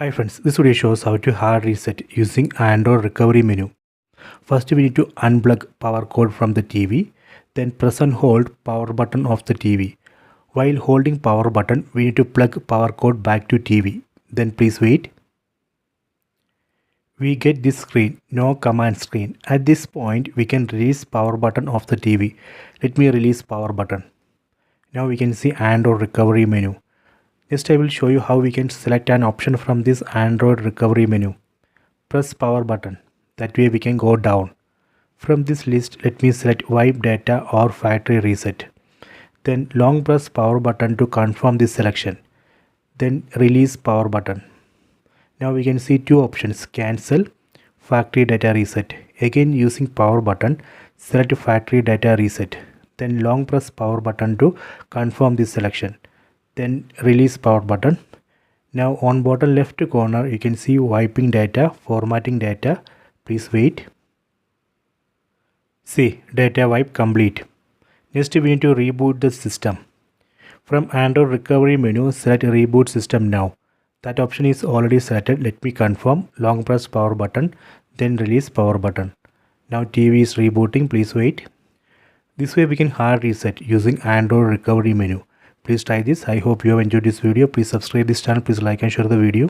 Hi friends, this video shows how to hard reset using Android recovery menu. First we need to unplug power cord from the TV, then press and hold power button of the TV. While holding power button, we need to plug power cord back to TV. Then please wait. We get this screen, no command screen. At this point, we can release power button of the TV. Let me release power button. Now we can see Android recovery menu. Next I will show you how we can select an option from this Android recovery menu. Press power button. That way we can go down. From this list, let me select wipe data or factory reset. Then long press power button to confirm this selection. Then release power button. Now we can see two options, cancel, factory data reset. Again using power button, select factory data reset. Then long press power button to confirm this selection. Then release power button. Now on bottom left corner you can see wiping data, formatting data. Please wait. See, data wipe complete. Next we need to reboot the system. From Android recovery menu, select reboot system now. That option is already selected. Let me confirm. Long press power button, then release power button. Now TV is rebooting. Please wait. This way we can hard reset using Android recovery menu. Please try this. I hope you have enjoyed this video. Please subscribe this channel. Please like and share the video.